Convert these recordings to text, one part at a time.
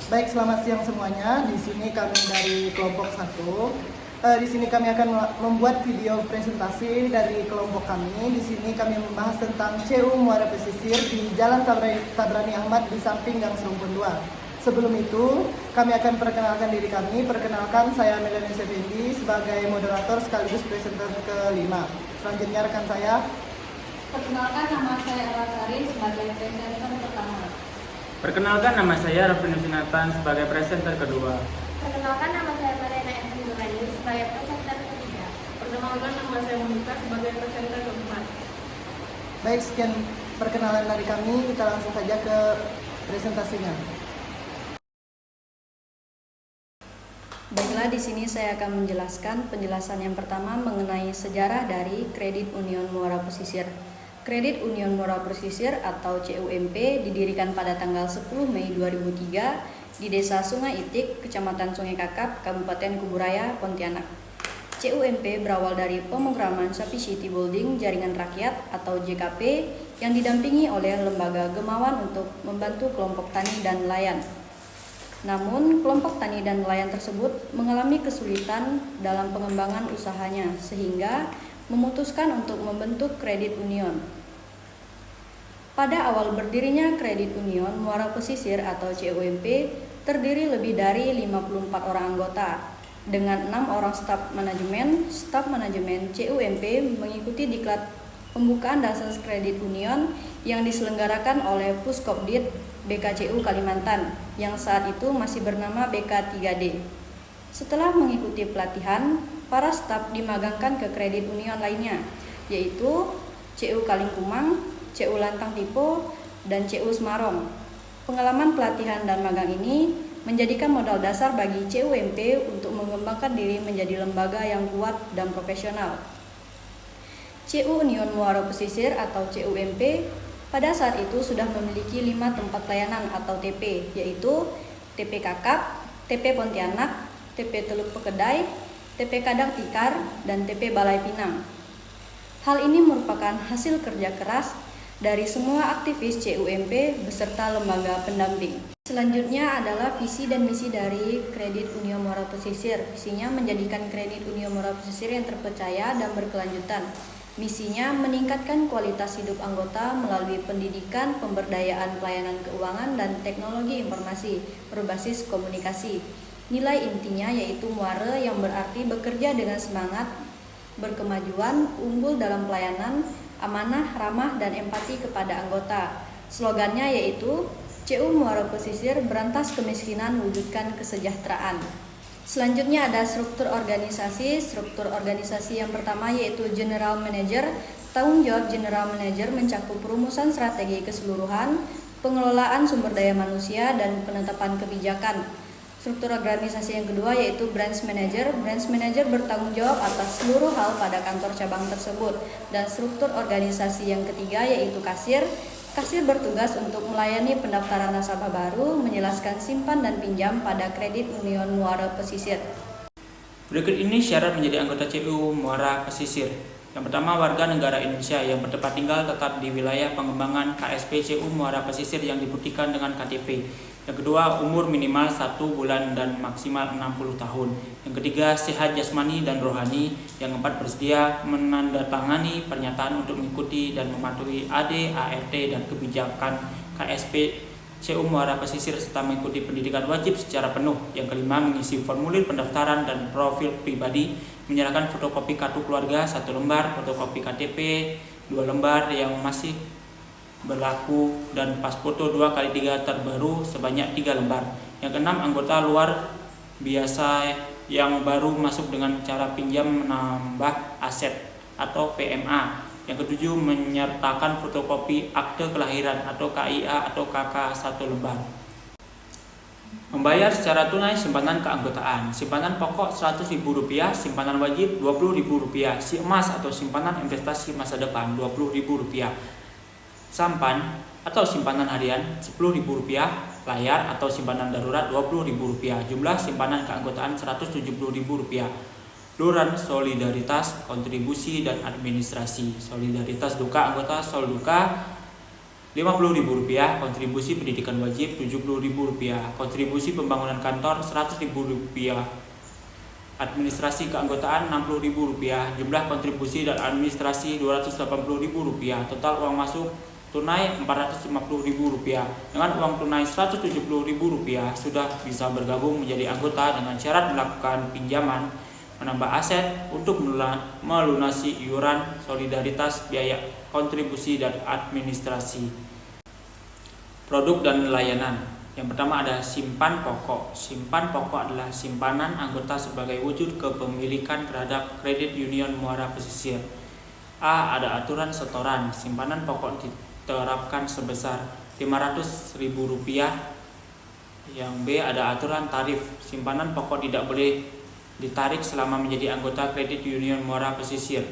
Baik, selamat siang semuanya. Di sini kami dari kelompok 1. Di sini kami akan membuat video presentasi dari kelompok kami. Di sini kami membahas tentang CU Muara Pesisir di Jalan Tabrani Ahmad di samping Gang Serumpun 2. Sebelum itu, kami akan perkenalkan diri kami. Perkenalkan, saya Melanie Effendi sebagai moderator sekaligus presenter kelima. Selanjutnya rekan saya. Perkenalkan, nama saya Arasari sebagai presenter pertama. Perkenalkan, nama saya Raffi Nusinatan sebagai presenter kedua. Perkenalkan, nama saya Mariana Evan Nurani sebagai presenter ketiga. Perkenalkan, nama saya Monika sebagai presenter keempat. Baik, sekian perkenalan dari kami. Kita langsung saja ke presentasinya. Baiklah, di sini saya akan menjelaskan penjelasan yang pertama mengenai sejarah dari Kredit Union Muara Pesisir. Kredit Union Muara Pesisir atau CUMP didirikan pada tanggal 10 Mei 2003 di Desa Sungai Itik, Kecamatan Sungai Kakap, Kabupaten Kuburaya, Pontianak. CUMP berawal dari pemrograman Sufficiency Building Jaringan Rakyat atau JKP yang didampingi oleh lembaga Gemawan untuk membantu kelompok tani dan nelayan. Namun, kelompok tani dan nelayan tersebut mengalami kesulitan dalam pengembangan usahanya sehingga memutuskan untuk membentuk Kredit Union. Pada awal berdirinya Kredit Union Muara Pesisir atau CUMP terdiri lebih dari 54 orang anggota dengan 6 orang staf manajemen. Staf manajemen CUMP mengikuti diklat pembukaan dasar Kredit Union yang diselenggarakan oleh Puskopdit BKCU Kalimantan yang saat itu masih bernama BK3D. Setelah mengikuti pelatihan, para staf dimagangkan ke Kredit Union lainnya, yaitu CU Kalingkumang, CU Lantang Tipo, dan CU Semarang. Pengalaman pelatihan dan magang ini menjadikan modal dasar bagi CUMP untuk mengembangkan diri menjadi lembaga yang kuat dan profesional. CU Union Muara Pesisir atau CUMP pada saat itu sudah memiliki 5 tempat pelayanan atau TP, yaitu TP Kakap, TP Pontianak, TP Teluk Pekedai, TP Kadang Tikar, dan TP Balai Pinang. Hal ini merupakan hasil kerja keras dari semua aktivis CUMP beserta lembaga pendamping. Selanjutnya adalah visi dan misi dari Kredit Union Muara Pesisir. Visinya menjadikan Kredit Union Muara Pesisir yang terpercaya dan berkelanjutan. Misinya meningkatkan kualitas hidup anggota melalui pendidikan, pemberdayaan pelayanan keuangan, dan teknologi informasi berbasis komunikasi. Nilai intinya yaitu muara yang berarti bekerja dengan semangat, berkemajuan, unggul dalam pelayanan, amanah, ramah, dan empati kepada anggota. Slogannya yaitu CU Muara Pesisir berantas kemiskinan, wujudkan kesejahteraan. Selanjutnya ada struktur organisasi. Struktur organisasi yang pertama yaitu General Manager. Tanggung jawab General Manager mencakup perumusan strategi keseluruhan, pengelolaan sumber daya manusia, dan penetapan kebijakan. Struktur organisasi yang kedua yaitu Branch Manager. Branch Manager bertanggung jawab atas seluruh hal pada kantor cabang tersebut. Dan struktur organisasi yang ketiga yaitu Kasir. Kasir bertugas untuk melayani pendaftaran nasabah baru, menjelaskan simpan dan pinjam pada Kredit Union Muara Pesisir. Berikut ini syarat menjadi anggota CU Muara Pesisir. Yang pertama, warga negara Indonesia yang bertempat tinggal tetap di wilayah pengembangan KSP CU Muara Pesisir yang dibuktikan dengan KTP. Yang kedua, umur minimal 1 bulan dan maksimal 60 tahun. Yang ketiga, sehat jasmani dan rohani. Yang keempat, bersedia menandatangani pernyataan untuk mengikuti dan mematuhi AD, ART, dan kebijakan KSP CU Muara Pesisir serta mengikuti pendidikan wajib secara penuh. Yang kelima, mengisi formulir pendaftaran dan profil pribadi, menyerahkan fotokopi kartu keluarga 1 lembar, fotokopi KTP 2 lembar yang masih berlaku, dan pas foto 2x3 terbaru sebanyak 3 lembar. Yang keenam, anggota luar biasa yang baru masuk dengan cara pinjam menambah aset atau PMA. Yang ketujuh, menyertakan fotokopi akte kelahiran atau KIA atau KK 1 lembar. Membayar secara tunai simpanan keanggotaan. Simpanan pokok Rp100.000, simpanan wajib Rp20.000, si emas atau simpanan investasi masa depan Rp20.000. Sampan atau simpanan harian Rp10.000, layar atau simpanan darurat Rp20.000, jumlah simpanan keanggotaan Rp170.000. Luran solidaritas, kontribusi, dan administrasi. Solidaritas duka anggota, sol duka Rp50.000, kontribusi pendidikan wajib Rp70.000, kontribusi pembangunan kantor Rp100.000, administrasi keanggotaan Rp60.000, jumlah kontribusi dan administrasi Rp280.000, total uang masuk tunai Rp450.000. Dengan uang tunai Rp170.000 sudah bisa bergabung menjadi anggota dengan syarat melakukan pinjaman, menambah aset untuk melunasi iuran solidaritas, biaya kontribusi dan administrasi. Produk dan layanan. Yang pertama ada simpan pokok. Simpan pokok adalah simpanan anggota sebagai wujud kepemilikan terhadap kredit union Muara Pesisir. A. Ada aturan setoran. Simpanan pokok diterapkan sebesar Rp500.000. Yang B. Ada aturan tarif. Simpanan pokok tidak boleh ditarik selama menjadi anggota kredit union Muara Pesisir.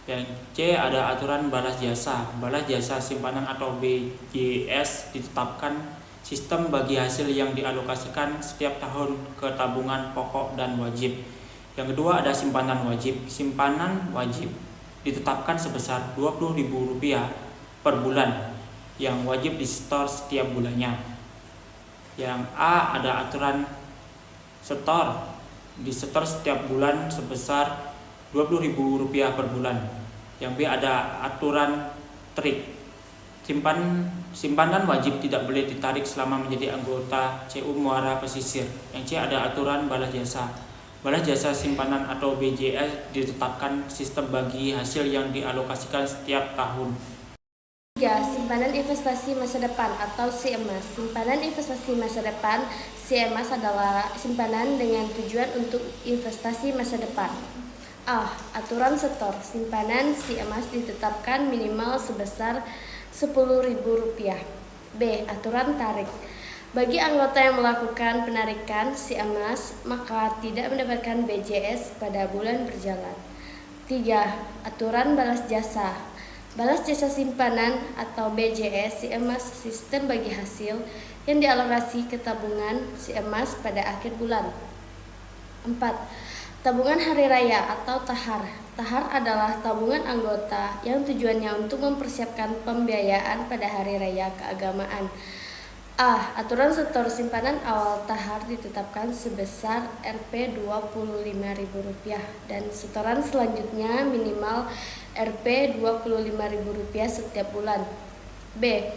Yang C. Ada aturan balas jasa. Balas jasa simpanan atau BJS ditetapkan sistem bagi hasil yang dialokasikan setiap tahun ke tabungan pokok dan wajib. Yang kedua ada simpanan wajib. Simpanan wajib ditetapkan sebesar Rp20.000 per bulan yang wajib disetor setiap bulannya. Yang A. Ada aturan setor. Disetor setiap bulan sebesar Rp20.000 per bulan. Yang B. Ada aturan trik. Simpanan wajib tidak boleh ditarik selama menjadi anggota CU Muara Pesisir. Yang C. Ada aturan balas jasa. Balas jasa simpanan atau BJS ditetapkan sistem bagi hasil yang dialokasikan setiap tahun. 3. Simpanan investasi masa depan atau SIMAS. Simpanan investasi masa depan SIMAS adalah simpanan dengan tujuan untuk investasi masa depan. A. Aturan setor. Simpanan SIMAS ditetapkan minimal sebesar Rp10.000. B. Aturan tarik. Bagi anggota yang melakukan penarikan SIMAS maka tidak mendapatkan BJS pada bulan berjalan. 3. Aturan balas jasa. Balas jasa simpanan atau BJS SIMAS sistem bagi hasil yang dialokasi ke tabungan SIMAS pada akhir bulan. 4. Tabungan hari raya atau TAHAR. TAHAR adalah tabungan anggota yang tujuannya untuk mempersiapkan pembiayaan pada hari raya keagamaan. A. Aturan setor simpanan awal TAHAR ditetapkan sebesar Rp25.000 dan setoran selanjutnya minimal Rp25.000 setiap bulan. B.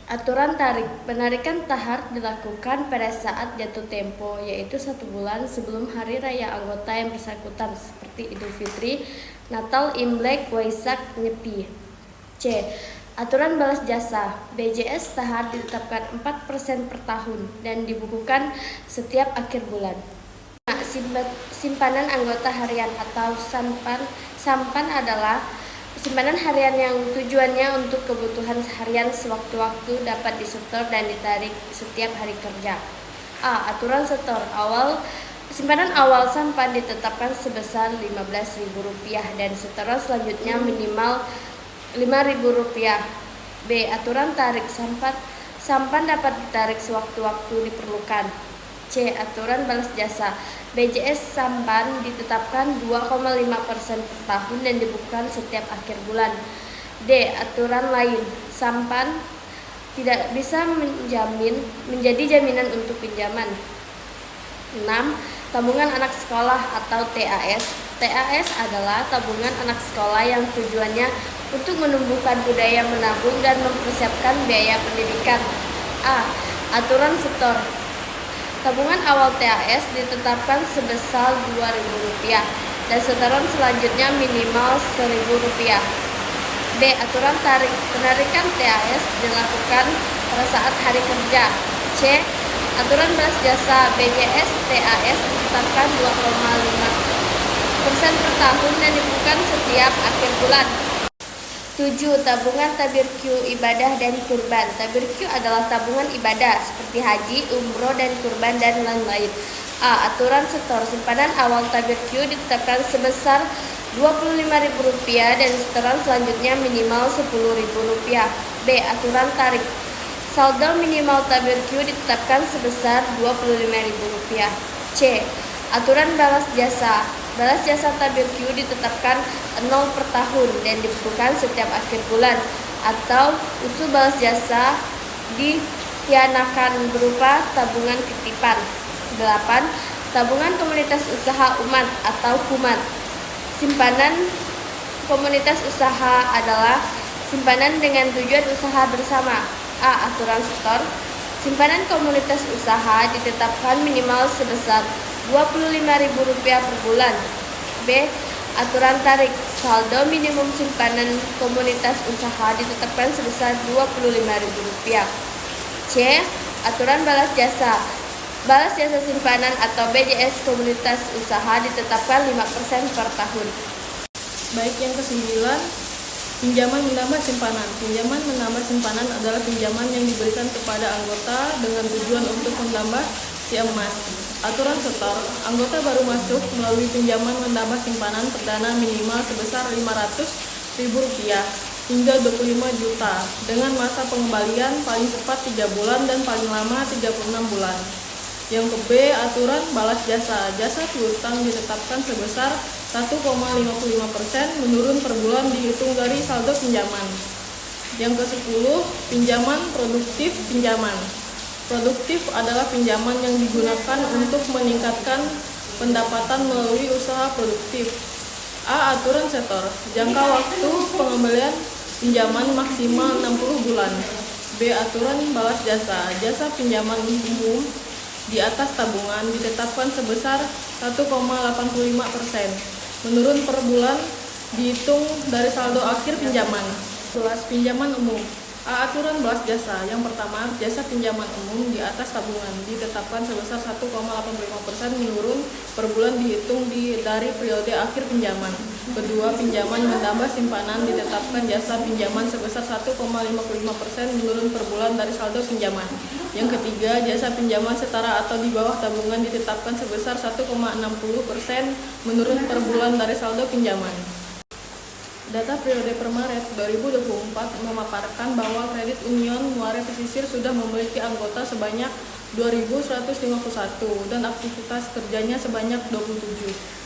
Aturan tarik. Penarikan TAHAR dilakukan pada saat jatuh tempo, yaitu 1 bulan sebelum hari raya anggota yang bersangkutan seperti Idul Fitri, Natal, Imlek, Waisak, Nyepi. C. Aturan balas jasa. BJS TAHAR ditetapkan 4% per tahun dan dibukukan setiap akhir bulan. Simpanan anggota harian atau sampan adalah simpanan harian yang tujuannya untuk kebutuhan harian sewaktu-waktu dapat disetor dan ditarik setiap hari kerja. A. Aturan setor awal. Simpanan awal sampan ditetapkan sebesar Rp15.000 dan setoran selanjutnya minimal Rp5.000. B. Aturan tarik. Sampan dapat ditarik sewaktu-waktu diperlukan. C. Aturan balas jasa. BJS sampan ditetapkan 2,5% per tahun dan dibukukan setiap akhir bulan. D. Aturan lain. Sampan tidak bisa menjadi jaminan untuk pinjaman. 6. Tabungan anak sekolah atau TAS. TAS adalah tabungan anak sekolah yang tujuannya untuk menumbuhkan budaya menabung dan mempersiapkan biaya pendidikan. A. Aturan setor. Tabungan awal TAS ditetapkan sebesar Rp2.000 dan setoran selanjutnya minimal Rp1.000. B. Aturan tarik. Penarikan TAS dilakukan pada saat hari kerja. C. Aturan balas jasa. BJS TAS ditetapkan 2,5% per tahun dan dibukukan setiap akhir bulan. 7. Tabungan tabir Q, ibadah dan kurban. Tabir Q adalah tabungan ibadah seperti haji, umroh, dan kurban dan lain-lain. A. Aturan setor. Simpanan awal tabir Q ditetapkan sebesar Rp25.000 dan setoran selanjutnya minimal Rp10.000. B. Aturan tarik. Saldo minimal tabir Q ditetapkan sebesar Rp25.000. C. Aturan balas jasa. Balas jasa tabir Q ditetapkan 0 per tahun dan dibukukan setiap akhir bulan. atau usul balas jasa dihianakan berupa tabungan titipan. 8. Tabungan komunitas usaha umat atau KUMAT. Simpanan komunitas usaha adalah simpanan dengan tujuan usaha bersama. A. Aturan setor. Simpanan komunitas usaha ditetapkan minimal sebesar Rp25.000 per bulan. B. Aturan tarik. Saldo minimum simpanan komunitas usaha ditetapkan sebesar Rp25.000. C. Aturan balas jasa. Balas jasa simpanan atau BJS komunitas usaha ditetapkan 5% per tahun. Baik, yang ke-9, pinjaman menambah simpanan. Pinjaman menambah simpanan adalah pinjaman yang diberikan kepada anggota dengan tujuan untuk menambah si emas. Aturan setor, anggota baru masuk melalui pinjaman menambah simpanan perdana minimal sebesar Rp500.000 hingga 25 juta dengan masa pengembalian paling cepat 3 bulan dan paling lama 36 bulan. Yang ke B, aturan balas jasa. Jasa piutang ditetapkan sebesar 1,55% menurun per bulan dihitung dari saldo pinjaman. Yang ke-10, pinjaman produktif pinjaman. Produktif adalah pinjaman yang digunakan untuk meningkatkan pendapatan melalui usaha produktif. A. Aturan setor. Jangka waktu pengembalian pinjaman maksimal 60 bulan. B. Aturan balas jasa. Jasa pinjaman umum di atas tabungan ditetapkan sebesar 1,85%. Menurun per bulan dihitung dari saldo akhir pinjaman. 11. Pinjaman umum. A. Aturan balas jasa. Yang pertama, jasa pinjaman umum di atas tabungan ditetapkan sebesar 1,85% menurun per bulan dihitung dari periode akhir pinjaman. Kedua, pinjaman menambah simpanan ditetapkan jasa pinjaman sebesar 1,55% menurun per bulan dari saldo pinjaman. Yang ketiga, jasa pinjaman setara atau di bawah tabungan ditetapkan sebesar 1,60% menurun per bulan dari saldo pinjaman. Data periode per Maret 2024 memaparkan bahwa Kredit Union Muara Pesisir sudah memiliki anggota sebanyak 2.151 dan aktivitas kerjanya sebanyak 27.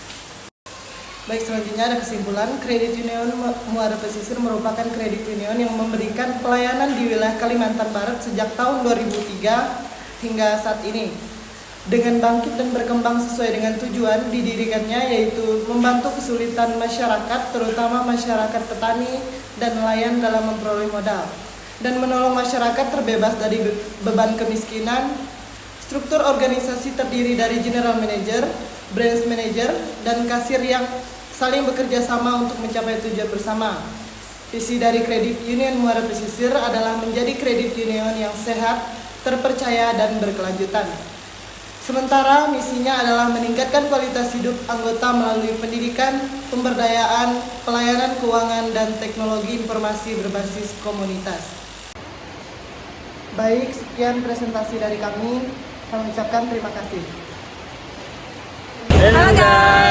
Baik, selanjutnya ada kesimpulan. Kredit Union Muara Pesisir merupakan kredit union yang memberikan pelayanan di wilayah Kalimantan Barat sejak tahun 2003 hingga saat ini. Dengan bangkit dan berkembang sesuai dengan tujuan didirikannya, yaitu membantu kesulitan masyarakat, terutama masyarakat petani dan nelayan dalam memperoleh modal, dan menolong masyarakat terbebas dari beban kemiskinan. Struktur organisasi terdiri dari General Manager, Branch Manager, dan kasir yang saling bekerja sama untuk mencapai tujuan bersama. Visi dari Kredit Union Muara Pesisir adalah menjadi kredit union yang sehat, terpercaya, dan berkelanjutan. Sementara misinya adalah meningkatkan kualitas hidup anggota melalui pendidikan, pemberdayaan, pelayanan keuangan, dan teknologi informasi berbasis komunitas. Baik, sekian presentasi dari kami. Kami ucapkan terima kasih. Halo guys.